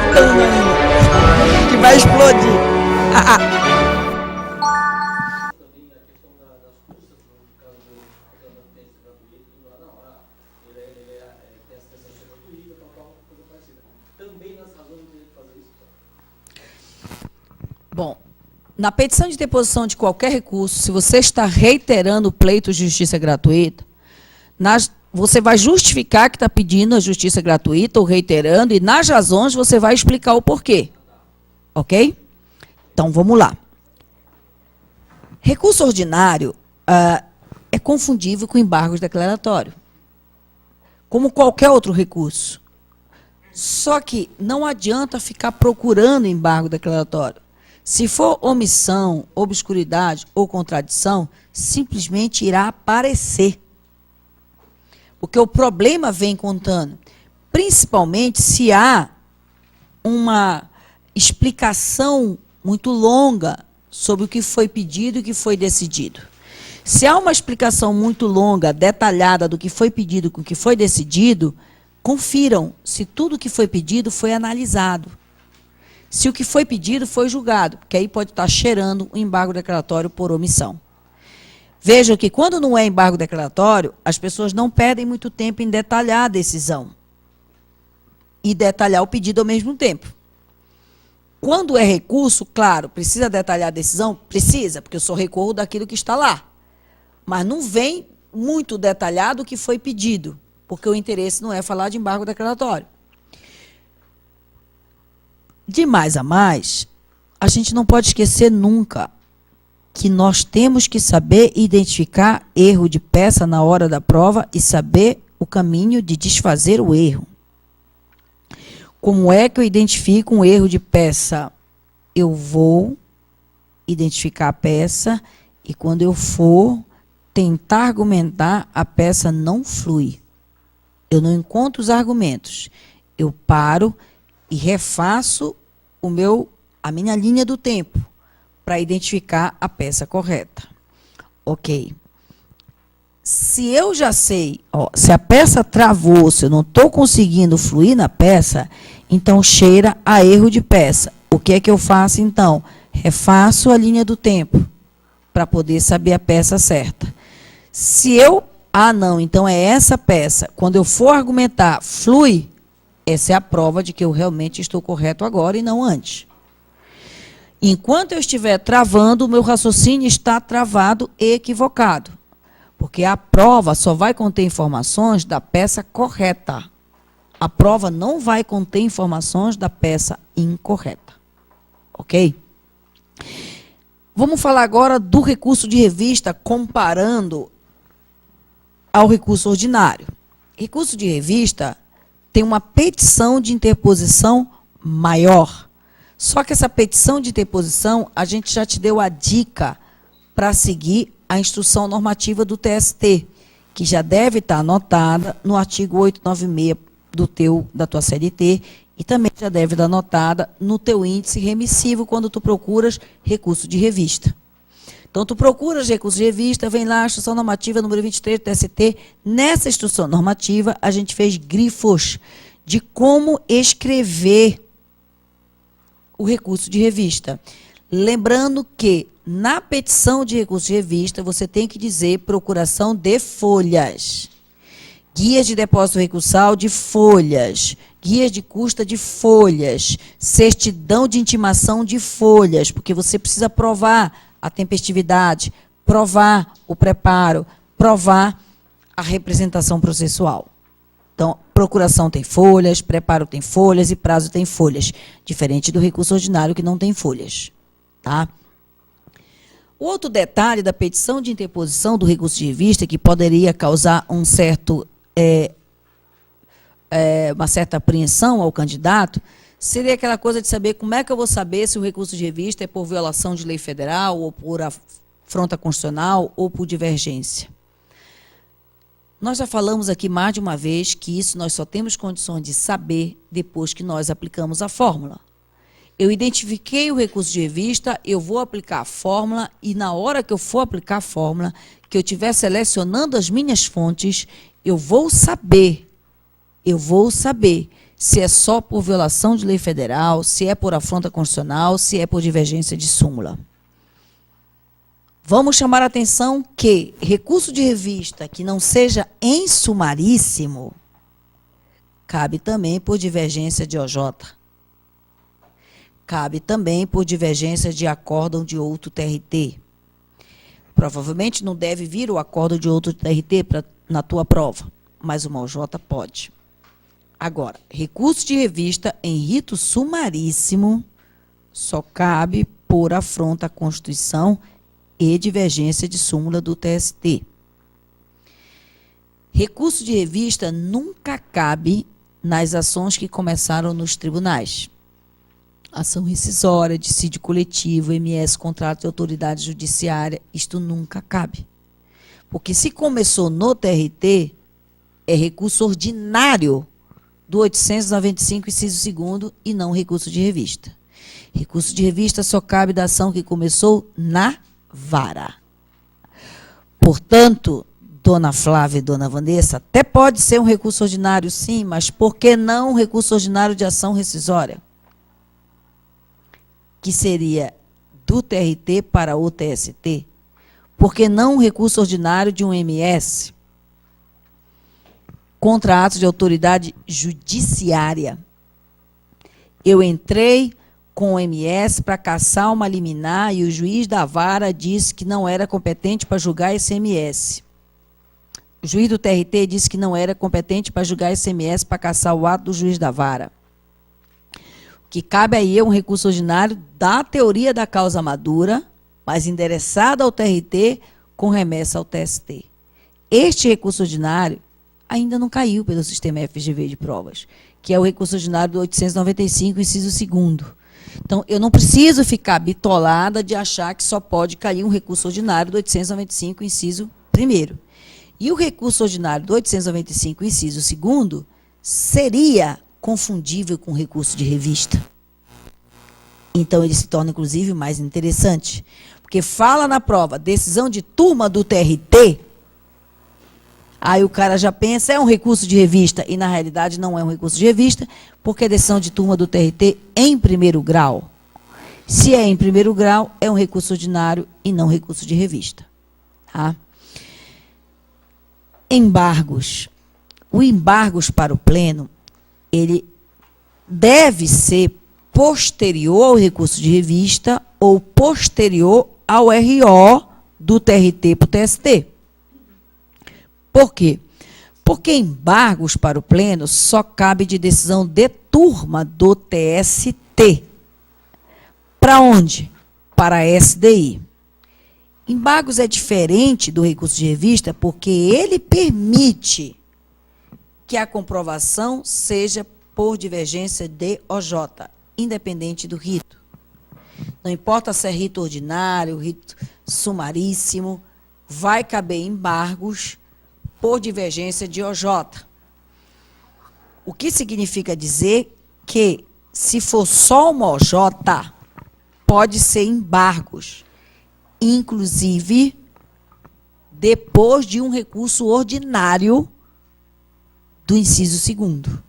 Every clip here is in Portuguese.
gritando ainda. Que vai explodir. Bom, na petição de deposição de qualquer recurso, se você está reiterando o pleito de justiça gratuita, você vai justificar que está pedindo a justiça gratuita ou reiterando, e nas razões você vai explicar o porquê. Ok? Então, vamos lá. Recurso ordinário é confundível com embargo declaratório, como qualquer outro recurso. Só que não adianta ficar procurando embargo declaratório. Se for omissão, obscuridade ou contradição, simplesmente irá aparecer. Porque o problema vem contando, principalmente se há uma explicação muito longa sobre o que foi pedido e o que foi decidido. Se há uma explicação muito longa, detalhada do que foi pedido e o que foi decidido, confiram se tudo o que foi pedido foi analisado. Se o que foi pedido foi julgado, porque aí pode estar cheirando o embargo declaratório por omissão. Vejam que quando não é embargo declaratório, as pessoas não perdem muito tempo em detalhar a decisão e detalhar o pedido ao mesmo tempo. Quando é recurso, claro, precisa detalhar a decisão? Precisa, porque eu só recorro daquilo que está lá. Mas não vem muito detalhado o que foi pedido, porque o interesse não é falar de embargo declaratório. De mais a mais, a gente não pode esquecer nunca que nós temos que saber identificar erro de peça na hora da prova e saber o caminho de desfazer o erro. Como é que eu identifico um erro de peça? Eu vou identificar a peça e quando eu for tentar argumentar, a peça não flui. Eu não encontro os argumentos. Eu paro e refaço a minha linha do tempo para identificar a peça correta. Ok. Se eu já sei, se a peça travou, se eu não estou conseguindo fluir na peça, então cheira a erro de peça. O que é que eu faço então? Refaço a linha do tempo para poder saber a peça certa. Se eu, não, então é essa peça. Quando eu for argumentar, flui, essa é a prova de que eu realmente estou correto agora e não antes. Enquanto eu estiver travando, o meu raciocínio está travado e equivocado. Porque a prova só vai conter informações da peça correta. A prova não vai conter informações da peça incorreta. Ok? Vamos falar agora do recurso de revista comparando ao recurso ordinário. Recurso de revista tem uma petição de interposição maior. Só que essa petição de interposição, a gente já te deu a dica para seguir a instrução normativa do TST, que já deve estar anotada no artigo 896 da tua CLT, e também já deve estar anotada no teu índice remissivo quando tu procuras recurso de revista. Então, tu procuras recurso de revista, vem lá a instrução normativa número 23 do TST. Nessa instrução normativa, a gente fez grifos de como escrever o recurso de revista. Lembrando que, na petição de recurso de revista, você tem que dizer procuração de folhas. Guias de depósito recursal de folhas. Guias de custa de folhas. Certidão de intimação de folhas, porque você precisa provar a tempestividade, provar o preparo, provar a representação processual. Então, procuração tem folhas, preparo tem folhas e prazo tem folhas, diferente do recurso ordinário que não tem folhas. Tá? O outro detalhe da petição de interposição do recurso de revista, que poderia causar uma certa apreensão ao candidato, seria aquela coisa de saber como é que eu vou saber se o recurso de revista é por violação de lei federal, ou por afronta constitucional, ou por divergência. Nós já falamos aqui mais de uma vez que isso nós só temos condições de saber depois que nós aplicamos a fórmula. Eu identifiquei o recurso de revista, eu vou aplicar a fórmula, e na hora que eu for aplicar a fórmula, que eu estiver selecionando as minhas fontes, eu vou saber se é só por violação de lei federal, se é por afronta constitucional, se é por divergência de súmula. Vamos chamar a atenção que recurso de revista que não seja em sumaríssimo cabe também por divergência de OJ. Cabe também por divergência de acórdão de outro TRT. Provavelmente não deve vir o acórdão de outro TRT na tua prova, mas uma OJ pode. Agora, recurso de revista em rito sumaríssimo só cabe por afronta à Constituição e divergência de súmula do TST. Recurso de revista nunca cabe nas ações que começaram nos tribunais. Ação rescisória, dissídio coletivo, MS, contrato de autoridade judiciária, isto nunca cabe. Porque se começou no TRT, é recurso ordinário do 895, inciso 2º, e não recurso de revista. Recurso de revista só cabe da ação que começou na vara. Portanto, dona Flávia e dona Vanessa, até pode ser um recurso ordinário, sim, mas por que não um recurso ordinário de ação rescisória? Que seria do TRT para o TST? Por que não um recurso ordinário de um MS? Contra atos de autoridade judiciária. Eu entrei com o MS para cassar uma liminar e o juiz da vara disse que não era competente para julgar esse MS. O juiz do TRT disse que não era competente para julgar esse MS para cassar o ato do juiz da vara. O que cabe aí é um recurso ordinário da teoria da causa madura, mas endereçado ao TRT com remessa ao TST. Este recurso ordinário ainda não caiu pelo sistema FGV de provas, que é o recurso ordinário do 895, inciso 2º. Então, eu não preciso ficar bitolada de achar que só pode cair um recurso ordinário do 895, inciso 1º. E o recurso ordinário do 895, inciso 2º, seria confundível com recurso de revista. Então, ele se torna, inclusive, mais interessante. Porque fala na prova, decisão de turma do TRT, aí o cara já pensa, é um recurso de revista, e na realidade não é um recurso de revista, porque é decisão de turma do TRT em primeiro grau. Se é em primeiro grau, é um recurso ordinário e não recurso de revista. Tá? Embargos. O embargos para o pleno, ele deve ser posterior ao recurso de revista ou posterior ao RO do TRT para o TST. Por quê? Porque embargos para o pleno só cabe de decisão de turma do TST. Para onde? Para a SDI. Embargos é diferente do recurso de revista porque ele permite que a comprovação seja por divergência de OJ, independente do rito. Não importa se é rito ordinário, rito sumaríssimo, vai caber embargos por divergência de OJ. O que significa dizer que, se for só uma OJ, pode ser embargos, inclusive depois de um recurso ordinário do inciso 2º.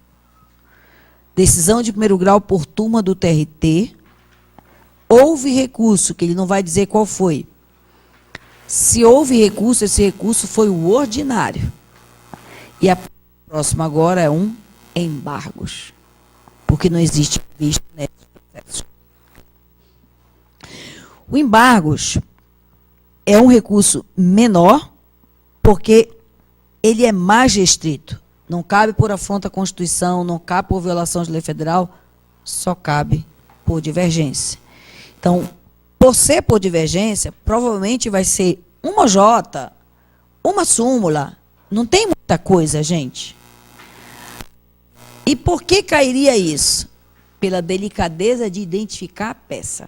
Decisão de primeiro grau por turma do TRT, houve recurso, que ele não vai dizer qual foi. Se houve recurso, esse recurso foi o ordinário. E a próxima agora é um embargos, porque não existe vista nesse processo. O embargos é um recurso menor, porque ele é mais restrito. Não cabe por afronta à Constituição, não cabe por violação de lei federal, só cabe por divergência. Então, por ser por divergência, provavelmente vai ser uma OJ, uma súmula. Não tem muita coisa, gente. E por que cairia isso? Pela delicadeza de identificar a peça.